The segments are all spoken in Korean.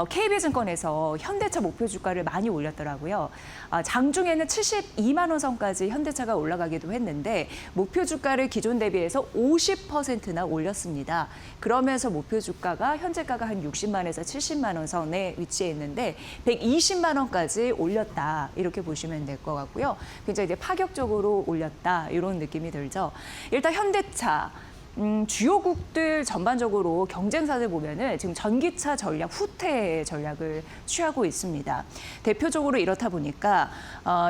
KB증권에서 현대차 목표 주가를 많이 올렸더라고요. 장중에는 72만 원 선까지 현대차가 올라가기도 했는데 목표 주가를 기존 대비해서 50%나 올렸습니다. 그러면서 목표 주가가 현재가가 한 60만에서 70만 원 선에 위치해 있는데 120만 원까지 올렸다 이렇게 보시면 될 것 같고요. 굉장히 이제 파격적으로 올렸다 이런 느낌이 들죠. 일단 현대차. 주요국들 전반적으로 경쟁사들 보면은 지금 전기차 전략 후퇴 전략을 취하고 있습니다. 대표적으로 이렇다 보니까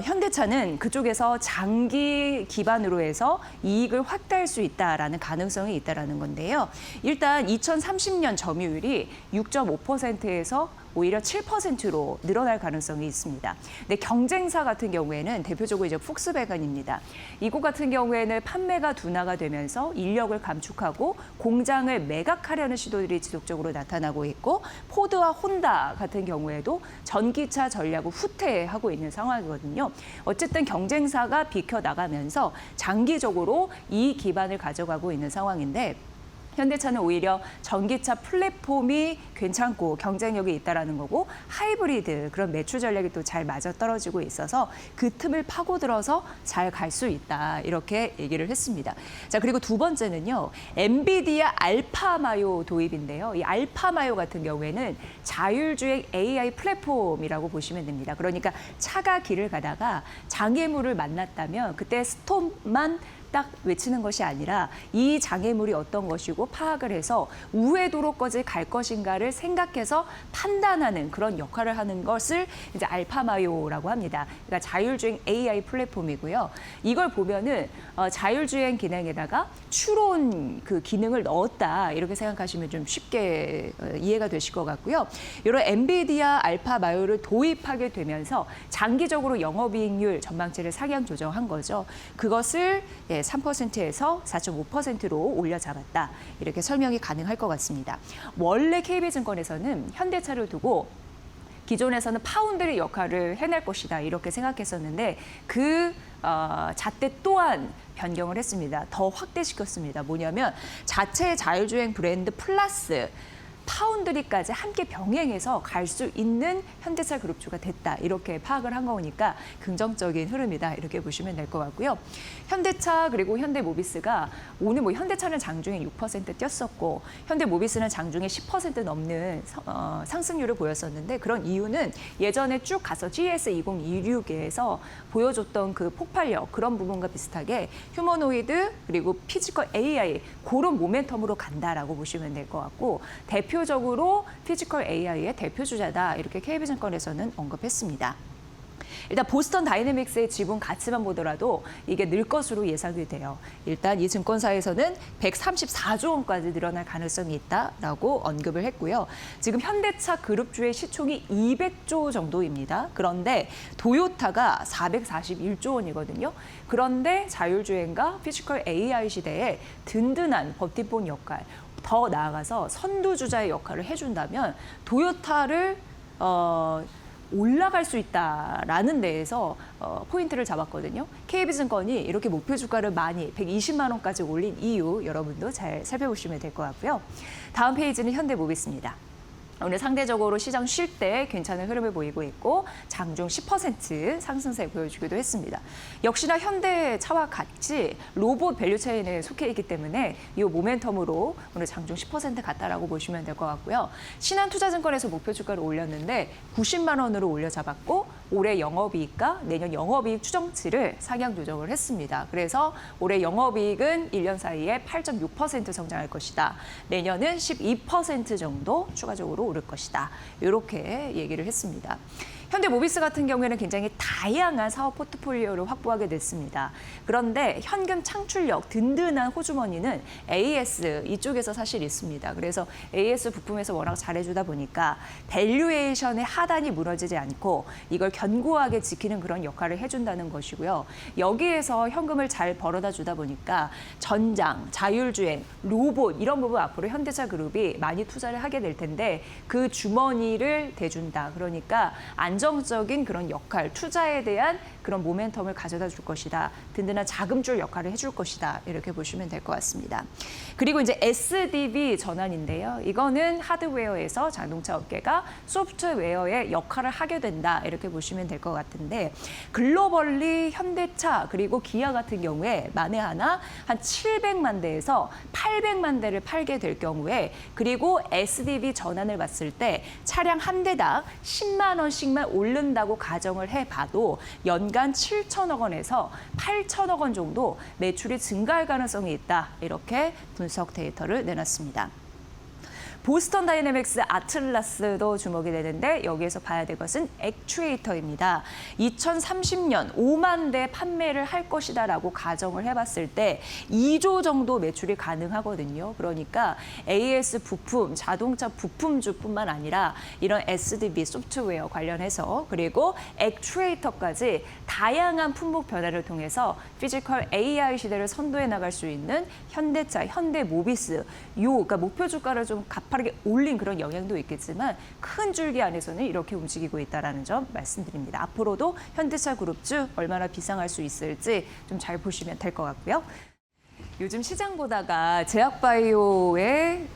현대차는 그쪽에서 장기 기반으로 해서 이익을 확대할 수 있다라는 가능성이 있다라는 건데요. 일단 2030년 점유율이 6.5%에서 오히려 7%로 늘어날 가능성이 있습니다. 근데 경쟁사 같은 경우에는 대표적으로 이제 폭스바겐입니다. 이곳 같은 경우에는 판매가 둔화가 되면서 인력을 감축하고 공장을 매각하려는 시도들이 지속적으로 나타나고 있고 포드와 혼다 같은 경우에도 전기차 전략을 후퇴하고 있는 상황이거든요. 어쨌든 경쟁사가 비켜나가면서 장기적으로 이 기반을 가져가고 있는 상황인데 현대차는 오히려 전기차 플랫폼이 괜찮고 경쟁력이 있다라는 거고 하이브리드 그런 매출 전략이 또 잘 맞아떨어지고 있어서 그 틈을 파고들어서 잘 갈 수 있다 이렇게 얘기를 했습니다. 자 그리고 두 번째는요. 엔비디아 알파마요 도입인데요. 이 알파마요 같은 경우에는 자율주행 AI 플랫폼이라고 보시면 됩니다. 그러니까 차가 길을 가다가 장애물을 만났다면 그때 스톱만 딱 외치는 것이 아니라 이 장애물이 어떤 것이고 파악을 해서 우회 도로까지 갈 것인가를 생각해서 판단하는 그런 역할을 하는 것을 이제 알파마요라고 합니다. 그러니까 자율주행 AI 플랫폼이고요. 이걸 보면은 자율주행 기능에다가 추론 그 기능을 넣었다 이렇게 생각하시면 좀 쉽게 이해가 되실 것 같고요. 이런 엔비디아 알파마요를 도입하게 되면서 장기적으로 영업이익률 전망치를 상향 조정한 거죠. 그것을 3%에서 4.5%로 올려잡았다. 이렇게 설명이 가능할 것 같습니다. 원래 KB증권에서는 현대차를 두고 기존에서는 파운드리 역할을 해낼 것이다. 이렇게 생각했었는데 그 잣대 또한 변경을 했습니다. 더 확대시켰습니다. 뭐냐면 자체 자율주행 브랜드 플러스 파운드리까지 함께 병행해서 갈 수 있는 현대차 그룹주가 됐다. 이렇게 파악을 한 거니까 긍정적인 흐름이다. 이렇게 보시면 될 것 같고요. 현대차 그리고 현대모비스가 오늘 뭐 현대차는 장중에 6% 뛰었었고 현대모비스는 장중에 10% 넘는 상승률을 보였었는데 그런 이유는 예전에 쭉 가서 GS 2026에서 보여줬던 그 폭발력 그런 부분과 비슷하게 휴머노이드 그리고 피지컬 AI 그런 모멘텀으로 간다라고 보시면 될 것 같고 대표적으로 피지컬 AI의 대표주자다 이렇게 KB증권에서는 언급했습니다. 일단 보스턴 다이내믹스의 지분 가치만 보더라도 이게 늘 것으로 예상이 돼요. 일단 이 증권사에서는 134조 원까지 늘어날 가능성이 있다라고 언급을 했고요. 지금 현대차 그룹주의 시총이 200조 정도입니다. 그런데 도요타가 441조 원이거든요. 그런데 자율주행과 피지컬 AI 시대에 든든한 버팀목 역할, 더 나아가서 선두주자의 역할을 해준다면 도요타를 올라갈 수 있다라는 데에서 포인트를 잡았거든요. KB증권이 이렇게 목표 주가를 많이 120만 원까지 올린 이유 여러분도 잘 살펴보시면 될 것 같고요. 다음 페이지는 현대모비스입니다. 오늘 상대적으로 시장 쉴 때 괜찮은 흐름을 보이고 있고 장중 10% 상승세 보여주기도 했습니다. 역시나 현대차와 같이 로봇 밸류체인에 속해 있기 때문에 이 모멘텀으로 오늘 장중 10% 갔다라고 보시면 될 것 같고요. 신한투자증권에서 목표 주가를 올렸는데 90만 원으로 올려잡았고 올해 영업이익과 내년 영업이익 추정치를 상향 조정을 했습니다. 그래서 올해 영업이익은 1년 사이에 8.6% 성장할 것이다. 내년은 12% 정도 추가적으로 오를 것이다. 이렇게 얘기를 했습니다. 현대모비스 같은 경우에는 굉장히 다양한 사업 포트폴리오를 확보하게 됐습니다. 그런데 현금 창출력, 든든한 호주머니는 AS 이쪽에서 사실 있습니다. 그래서 AS 부품에서 워낙 잘해주다 보니까 밸류에이션의 하단이 무너지지 않고 이걸 견고하게 지키는 그런 역할을 해준다는 것이고요. 여기에서 현금을 잘 벌어다 주다 보니까 전장, 자율주행, 로봇 이런 부분 앞으로 현대차 그룹이 많이 투자를 하게 될 텐데 그 주머니를 대준다. 그러니까 안전 안정적인 그런 역할, 투자에 대한 그런 모멘텀을 가져다 줄 것이다. 든든한 자금줄 역할을 해줄 것이다. 이렇게 보시면 될 것 같습니다. 그리고 이제 SDV 전환인데요. 이거는 하드웨어에서 자동차 업계가 소프트웨어의 역할을 하게 된다. 이렇게 보시면 될 것 같은데 글로벌리 현대차 그리고 기아 같은 경우에 만에 하나 한 700만 대에서 800만 대를 팔게 될 경우에 그리고 SDV 전환을 봤을 때 차량 한 대당 10만 원씩만 오른다고 가정을 해봐도 연간 7천억 원에서 8천억 원 정도 매출이 증가할 가능성이 있다. 이렇게 분석 데이터를 내놨습니다. 보스턴 다이내믹스 아틀라스도 주목이 되는데 여기에서 봐야 될 것은 액추에이터입니다. 2030년 5만 대 판매를 할 것이다라고 가정을 해봤을 때 2조 정도 매출이 가능하거든요. 그러니까 AS 부품, 자동차 부품주뿐만 아니라 이런 SDV 소프트웨어 관련해서 그리고 액추에이터까지 다양한 품목 변화를 통해서 피지컬 AI 시대를 선도해 나갈 수 있는 현대차, 현대모비스 그러니까 목표 주가를 좀 가파르게 올린 그런 영향도 있겠지만 큰 줄기 안에서는 이렇게 움직이고 있다는 점 말씀드립니다. 앞으로도 현대차 그룹주 얼마나 비상할 수 있을지 좀 잘 보시면 될 것 같고요. 요즘 시장 보다가 제약바이오의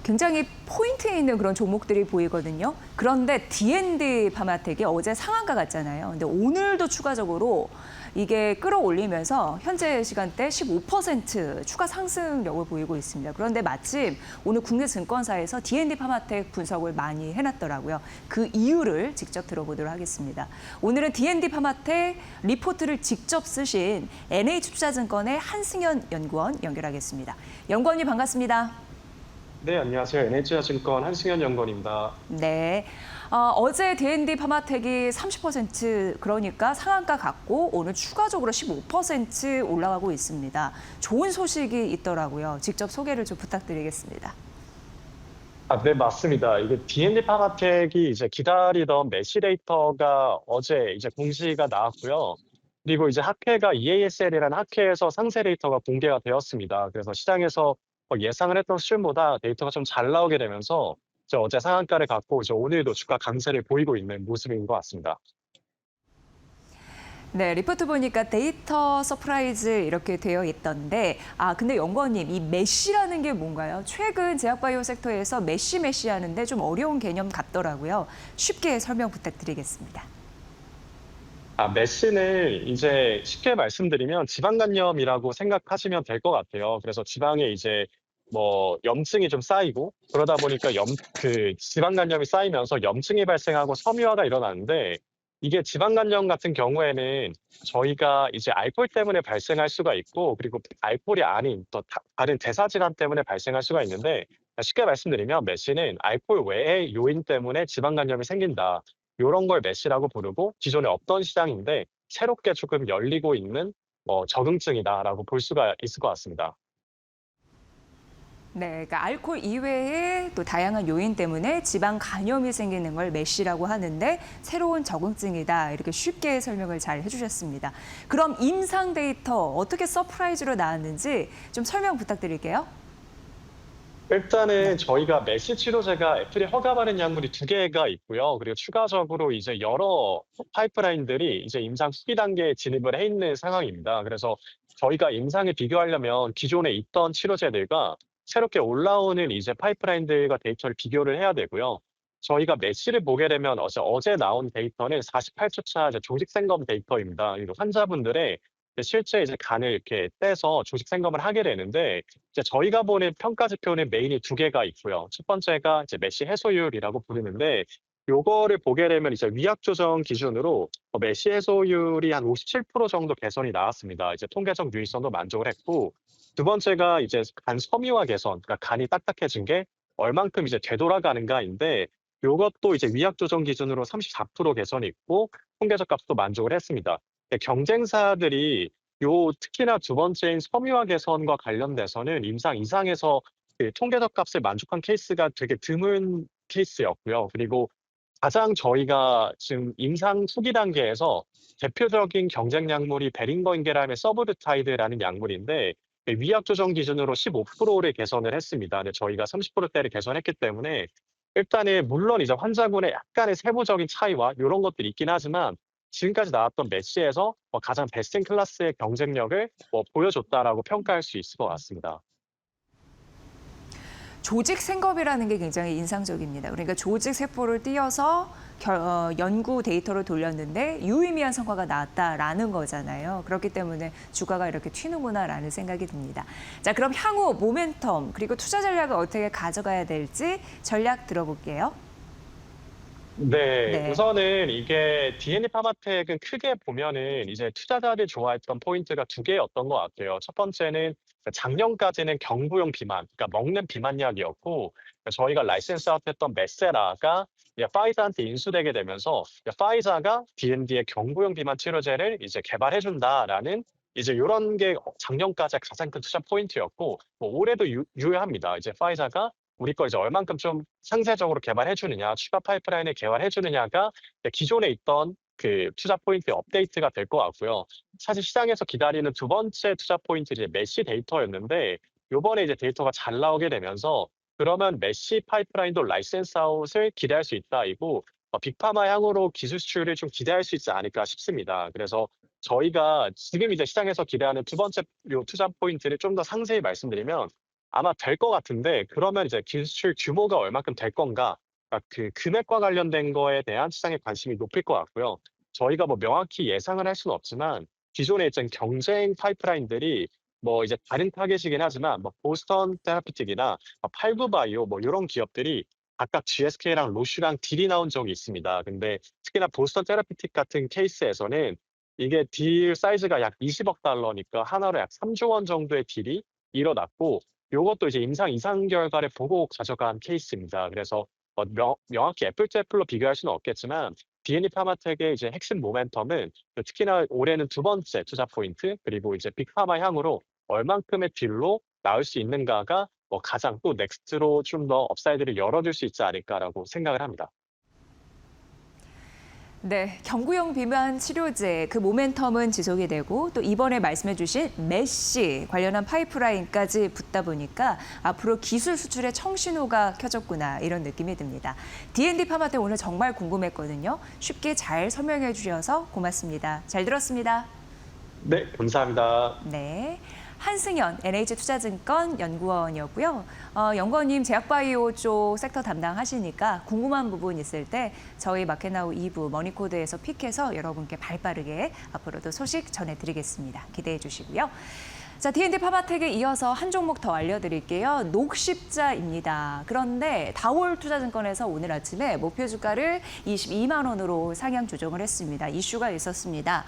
굉장히 포인트에 있는 그런 종목들이 보이거든요. 그런데 D&D 파마텍이 어제 상한가 갔잖아요. 근데 오늘도 추가적으로 이게 끌어올리면서 현재 시간대 15% 추가 상승력을 보이고 있습니다. 그런데 마침 오늘 국내 증권사에서 D&D 파마텍 분석을 많이 해놨더라고요. 그 이유를 직접 들어보도록 하겠습니다. 오늘은 D&D 파마텍 리포트를 직접 쓰신 NH투자증권의 한승현 연구원 연결하겠습니다. 연구원님 반갑습니다. 네, 안녕하세요. NH투자증권 한승현 연구원입니다. 네. 어제 D&D 파마텍이 30% 그러니까 상한가 갔고 오늘 추가적으로 15% 올라가고 있습니다. 좋은 소식이 있더라고요. 직접 소개를 좀 부탁드리겠습니다. 네, 맞습니다. 이게 D&D 파마텍이 이제 기다리던 매시 데이터가 어제 이제 공시가 나왔고요. 그리고 이제 학회가 EASL이라는 학회에서 상세 데이터가 공개가 되었습니다. 그래서 시장에서 예상을 했던 수준보다 데이터가 좀 잘 나오게 되면서 이제 어제 상한가를 갖고 이제 오늘도 주가 강세를 보이고 있는 모습인 것 같습니다. 네, 리포트 보니까 데이터 서프라이즈 이렇게 되어 있던데 근데 연구원님 이 메쉬라는 게 뭔가요? 최근 제약바이오 섹터에서 메쉬 하는데 좀 어려운 개념 같더라고요. 쉽게 설명 부탁드리겠습니다. 메시는 이제 쉽게 말씀드리면 지방간염이라고 생각하시면 될 것 같아요. 그래서 지방에 이제 뭐 염증이 좀 쌓이고 그러다 보니까 지방간염이 쌓이면서 염증이 발생하고 섬유화가 일어나는데 이게 지방간염 같은 경우에는 저희가 이제 알코올 때문에 발생할 수가 있고 그리고 알코올이 아닌 또 다른 대사질환 때문에 발생할 수가 있는데 쉽게 말씀드리면 메시는 알코올 외의 요인 때문에 지방간염이 생긴다. 요런 걸 메시라고 부르고 기존에 없던 시장인데 새롭게 조금 열리고 있는 적응증이다라고 볼 수가 있을 것 같습니다. 네, 그러니까 알코올 이외에 또 다양한 요인 때문에 지방 간염이 생기는 걸 메쉬라고 하는데 새로운 적응증이다. 이렇게 쉽게 설명을 잘 해주셨습니다. 그럼 임상 데이터 어떻게 서프라이즈로 나왔는지 좀 설명 부탁드릴게요. 일단은 저희가 메시 치료제가 FDA 허가받은 약물이 2개가 있고요. 그리고 추가적으로 이제 여러 파이프라인들이 이제 임상 후기 단계에 진입을 해 있는 상황입니다. 그래서 저희가 임상에 비교하려면 기존에 있던 치료제들과 새롭게 올라오는 이제 파이프라인들과 데이터를 비교를 해야 되고요. 저희가 메시를 보게 되면 어제 나온 데이터는 48초 차 조직 생검 데이터입니다. 그리고 환자분들의 실제 이제 간을 이렇게 떼서 조직 생검을 하게 되는데 이제 저희가 보는 평가 지표는 메인이 2개가 있고요. 첫 번째가 이제 메시 해소율이라고 부르는데 요거를 보게 되면 이제 위약 조정 기준으로 메시 해소율이 한 57% 정도 개선이 나왔습니다. 이제 통계적 유의성도 만족을 했고 두 번째가 이제 간 섬유화 개선, 그러니까 간이 딱딱해진 게 얼만큼 이제 되돌아가는가인데 요것도 이제 위약 조정 기준으로 34% 개선이 있고 통계적 값도 만족을 했습니다. 경쟁사들이 특히나 두 번째인 섬유화 개선과 관련돼서는 임상 이상에서 그 통계적 값을 만족한 케이스가 되게 드문 케이스였고요. 그리고 가장 저희가 지금 임상 후기 단계에서 대표적인 경쟁 약물이 베링거인게람의 서브르타이드라는 약물인데 위약 조정 기준으로 15%를 개선을 했습니다. 근데 저희가 30%대를 개선했기 때문에 일단은 물론 이제 환자군의 약간의 세부적인 차이와 이런 것들이 있긴 하지만 지금까지 나왔던 메시에서 가장 베스트 인 클래스의 경쟁력을 보여줬다라고 평가할 수 있을 것 같습니다. 조직 생겁이라는 게 굉장히 인상적입니다. 그러니까 조직 세포를 띄어서 연구 데이터를 돌렸는데 유의미한 성과가 나왔다라는 거잖아요. 그렇기 때문에 주가가 이렇게 튀는구나라는 생각이 듭니다. 자, 그럼 향후 모멘텀 그리고 투자 전략을 어떻게 가져가야 될지 전략 들어볼게요. 네. 네. 우선은 이게 D&D 파마텍은 크게 보면은 이제 투자자들이 좋아했던 포인트가 두 개였던 것 같아요. 첫 번째는 작년까지는 경구용 비만, 그러니까 먹는 비만약이었고 저희가 라이센스 아웃했던 메세라가 이제 파이자한테 인수되게 되면서 이제 파이자가 D&D의 경구용 비만 치료제를 이제 개발해 준다라는 이제 요런 게 작년까지 가장 큰 투자 포인트였고 올해도 유효합니다. 이제 파이자가 우리 걸 이제 얼만큼 좀 상세적으로 개발해 주느냐, 추가 파이프라인을 개발해 주느냐가 기존에 있던 그 투자 포인트 업데이트가 될 것 같고요. 사실 시장에서 기다리는 두 번째 투자 포인트 이제 메시 데이터였는데 요번에 이제 데이터가 잘 나오게 되면서 그러면 메시 파이프라인도 라이센스 아웃을 기대할 수 있다. 이고 빅파마 향으로 기술 수출을 좀 기대할 수 있지 않을까 싶습니다. 그래서 저희가 지금 이제 시장에서 기대하는 두 번째 요 투자 포인트를 좀 더 상세히 말씀드리면 아마 될 것 같은데 그러면 이제 기술 규모가 얼마큼 될 건가? 그러니까 그 금액과 관련된 거에 대한 시장의 관심이 높을 것 같고요. 저희가 명확히 예상을 할 수는 없지만 기존에 있던 경쟁 파이프라인들이 이제 다른 타겟이긴 하지만 보스턴 테라피틱이나 팔구바이오 요런 기업들이 각각 GSK랑 로슈랑 딜이 나온 적이 있습니다. 근데 특히나 보스턴 테라피틱 같은 케이스에서는 이게 딜 사이즈가 약 20억 달러니까 하나로 약 3조 원 정도의 딜이 일어났고 요것도 이제 임상 이상 결과를 보고 가져간 케이스입니다. 그래서 명확히 애플 투 애플로 비교할 수는 없겠지만 D&E 파마텍의 이제 핵심 모멘텀은 특히나 올해는 두 번째 투자 포인트 그리고 이제 빅파마 향으로 얼만큼의 딜로 나올 수 있는가가 가장 또 넥스트로 좀 더 업사이드를 열어줄 수 있지 않을까라고 생각을 합니다. 네, 경구용 비만 치료제 그 모멘텀은 지속이 되고 또 이번에 말씀해 주신 메시 관련한 파이프라인까지 붙다 보니까 앞으로 기술 수출의 청신호가 켜졌구나 이런 느낌이 듭니다. D&D 파마텍 오늘 정말 궁금했거든요. 쉽게 잘 설명해 주셔서 고맙습니다. 잘 들었습니다. 네, 감사합니다. 네. 한승현 NH투자증권 연구원이었고요. 연구원님 제약바이오 쪽 섹터 담당하시니까 궁금한 부분 있을 때 저희 마켓나우 2부 머니코드에서 픽해서 여러분께 발빠르게 앞으로도 소식 전해드리겠습니다. 기대해 주시고요. 자, D&D 파마텍에 이어서 한 종목 더 알려드릴게요. 녹십자입니다. 그런데 다올 투자증권에서 오늘 아침에 목표 주가를 22만 원으로 상향 조정을 했습니다. 이슈가 있었습니다.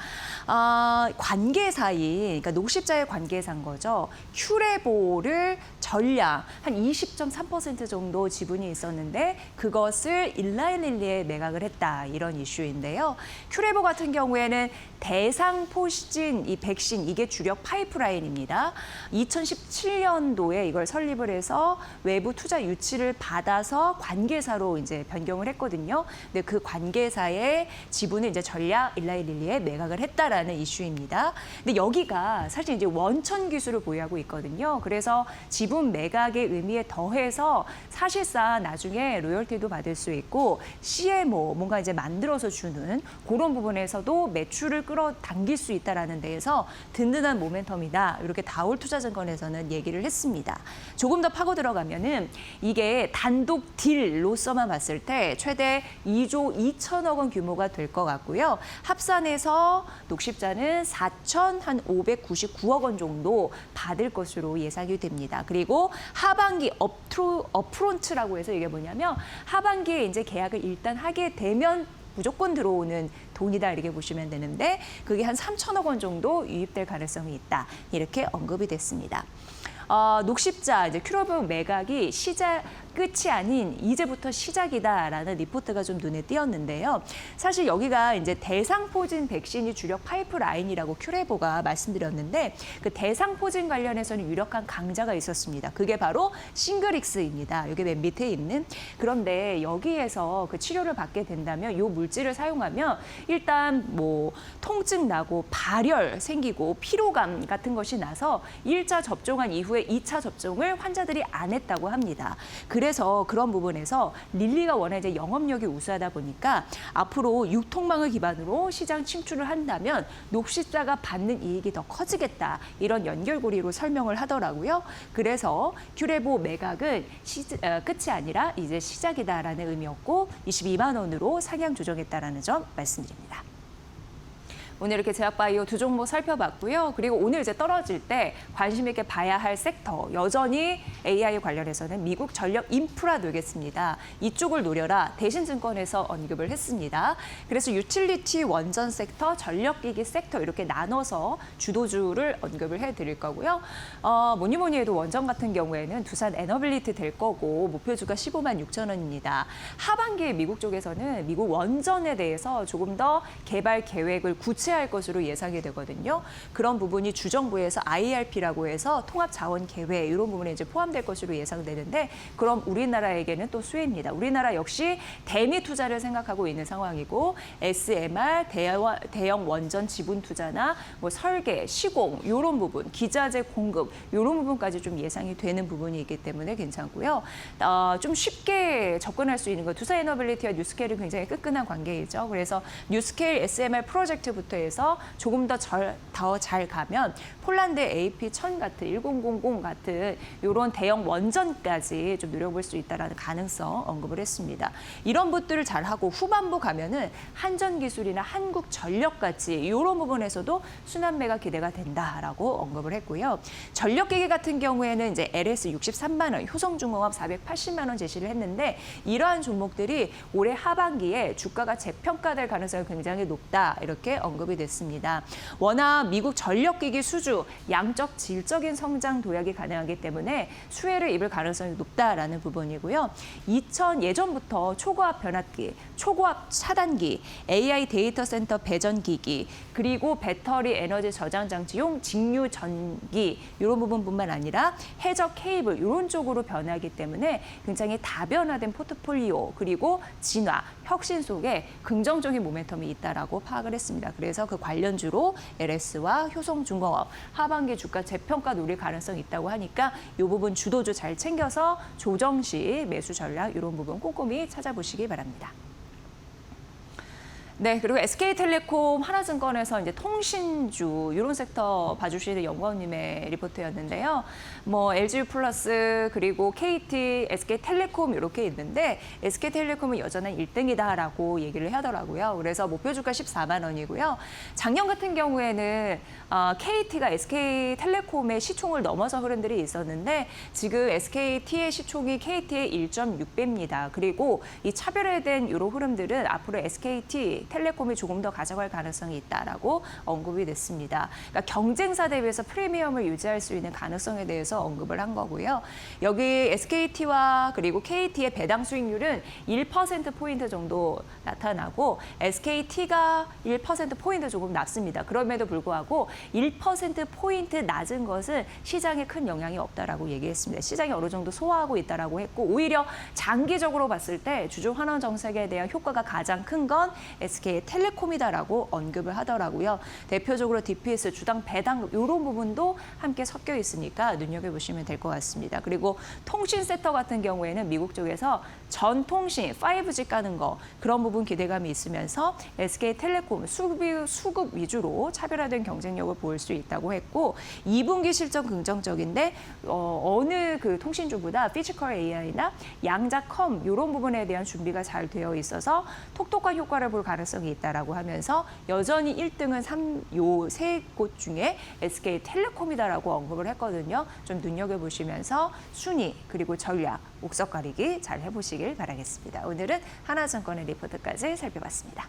관계사인, 그러니까 녹십자의 관계사인 거죠. 큐레보를 전량 한 20.3% 정도 지분이 있었는데 그것을 일라이릴리에 매각을 했다. 이런 이슈인데요. 큐레보 같은 경우에는 대상포진 이 백신 이게 주력 파이프라인입니다. 2017년도에 이걸 설립을 해서 외부 투자 유치를 받아서 관계사로 이제 변경을 했거든요. 근데 그 관계사의 지분을 이제 전략 일라이릴리에 매각을 했다라는 이슈입니다. 근데 여기가 사실 이제 원천 기술을 보유하고 있거든요. 그래서 지분 매각의 의미에 더해서 사실상 나중에 로열티도 받을 수 있고 CMO 뭔가 이제 만들어서 주는 그런 부분에서도 매출을 끌어당길 수 있다라는 데에서 든든한 모멘텀이다. 이렇게 다올 투자증권에서는 얘기를 했습니다. 조금 더 파고 들어가면은 이게 단독 딜로서만 봤을 때 최대 2조 2천억 원 규모가 될 것 같고요. 합산해서 녹십자는 4,599억 원 정도 받을 것으로 예상이 됩니다. 그리고 하반기 업프론트라고 해서 이게 뭐냐면 하반기에 이제 계약을 일단 하게 되면 무조건 들어오는 돈이다 이렇게 보시면 되는데 그게 한 3천억 원 정도 유입될 가능성이 있다. 이렇게 언급이 됐습니다. 녹십자 이제 큐레보 매각이 끝이 아닌 이제부터 시작이다라는 리포트가 좀 눈에 띄었는데요. 사실 여기가 이제 대상포진 백신이 주력 파이프라인이라고 큐레보가 말씀드렸는데 그 대상포진 관련해서는 유력한 강자가 있었습니다. 그게 바로 싱글릭스입니다. 여기 맨 밑에 있는. 그런데 여기에서 그 치료를 받게 된다면 이 물질을 사용하면 일단 통증 나고 발열 생기고 피로감 같은 것이 나서 1차 접종한 이후에 2차 접종을 환자들이 안 했다고 합니다. 그래서 그런 부분에서 릴리가 워낙 이제 영업력이 우수하다 보니까 앞으로 유통망을 기반으로 시장 침투를 한다면 녹십자가 받는 이익이 더 커지겠다. 이런 연결고리로 설명을 하더라고요. 그래서 큐레보 매각은 끝이 아니라 이제 시작이다라는 의미였고 22만 원으로 상향 조정했다라는 점 말씀드립니다. 오늘 이렇게 제약바이오 두 종목 살펴봤고요. 그리고 오늘 이제 떨어질 때 관심 있게 봐야 할 섹터 여전히 AI 관련해서는 미국 전력 인프라 되겠습니다. 이쪽을 노려라 대신증권에서 언급을 했습니다. 그래서 유틸리티 원전 섹터, 전력기기 섹터 이렇게 나눠서 주도주를 언급을 해드릴 거고요. 뭐니 해도 원전 같은 경우에는 두산 에너빌리티 될 거고 목표주가 15만 6천 원입니다. 하반기에 미국 쪽에서는 미국 원전에 대해서 조금 더 개발 계획을 구체할 것으로 예상이 되거든요. 그런 부분이 주정부에서 IRP라고 해서 통합 자원 계획 이런 부분에 이제 포함될 것으로 예상되는데 그럼 우리나라에게는 또 수혜입니다. 우리나라 역시 대미 투자를 생각하고 있는 상황이고 SMR 대형 원전 지분 투자나 뭐 설계, 시공 이런 부분, 기자재 공급 이런 부분까지 좀 예상이 되는 부분이 있기 때문에 괜찮고요. 좀 쉽게 접근할 수 있는 거 두산 에너빌리티와 뉴스케일은 굉장히 끈끈한 관계이죠. 그래서 뉴스케일 SMR 프로젝트부터 해서 조금 더 잘 가면 폴란드 AP1000 같은 1000 같은 이런 대형 원전까지 좀 노려볼 수 있다라는 가능성 언급을 했습니다. 이런 것들을 잘하고 후반부 가면은 한전기술이나 한국전력같이 이런 부분에서도 순환매가 기대가 된다라고 언급을 했고요. 전력기기 같은 경우에는 이제 LS 63만 원, 효성중공업 480만 원 제시를 했는데 이러한 종목들이 올해 하반기에 주가가 재평가될 가능성이 굉장히 높다 이렇게 언급이 됐습니다. 워낙 미국 전력기기 수주 양적 질적인 성장 도약이 가능하기 때문에 수혜를 입을 가능성이 높다라는 부분이고요. 예전부터 초고압 변압기, 초고압 차단기, AI 데이터 센터 배전기기, 그리고 배터리 에너지 저장 장치용 직류 전기 이런 부분뿐만 아니라 해적 케이블 이런 쪽으로 변하기 때문에 굉장히 다변화된 포트폴리오 그리고 진화, 혁신 속에 긍정적인 모멘텀이 있다라고 파악을 했습니다. 그래서 그 관련주로 LS와 효성중공업 하반기 주가 재평가 노릴 가능성이 있다고 하니까 이 부분 주도주 잘 챙겨서 조정 시 매수 전략 이런 부분 꼼꼼히 찾아보시기 바랍니다. 네, 그리고 SK텔레콤, 하나증권에서 이제 통신주 이런 섹터 봐주시는 연구원님의 리포트였는데요. 뭐 LG 플러스 그리고 KT, SK텔레콤 이렇게 있는데 SK텔레콤은 여전한 1등이다라고 얘기를 하더라고요. 그래서 목표 주가 14만 원이고요. 작년 같은 경우에는 KT가 SK텔레콤의 시총을 넘어서 흐름들이 있었는데 지금 SKT의 시총이 KT의 1.6배입니다. 그리고 이 차별화된 이런 흐름들은 앞으로 SKT 텔레콤이 조금 더 가져갈 가능성이 있다라고 언급이 됐습니다. 그러니까 경쟁사 대비해서 프리미엄을 유지할 수 있는 가능성에 대해서 언급을 한 거고요. 여기 SKT와 그리고 KT의 배당 수익률은 1%포인트 정도 나타나고 SKT가 1%포인트 조금 낮습니다. 그럼에도 불구하고 1%포인트 낮은 것은 시장에 큰 영향이 없다라고 얘기했습니다. 시장이 어느 정도 소화하고 있다라고 했고 오히려 장기적으로 봤을 때 주주 환원 정책에 대한 효과가 가장 큰 건 SK텔레콤이다라고 언급을 하더라고요. 대표적으로 DPS, 주당 배당 이런 부분도 함께 섞여 있으니까 눈여겨보시면 될 것 같습니다. 그리고 통신 섹터 같은 경우에는 미국 쪽에서 전통신, 5G 까는 거 그런 부분 기대감이 있으면서 SK텔레콤 수급 위주로 차별화된 경쟁력을 보일 수 있다고 했고 2분기 실적 긍정적인데 어느 그 통신주보다 피지컬 AI나 양자컴 이런 부분에 대한 준비가 잘 되어 있어서 톡톡한 효과를 볼 가능성이 있다라고 하면서 여전히 1등은 요 세 곳 중에 SK텔레콤이다라고 언급을 했거든요. 좀 눈여겨보시면서 순위 그리고 전략, 옥석 가리기 잘 해보시길 바라겠습니다. 오늘은 하나증권의 리포트까지 살펴봤습니다.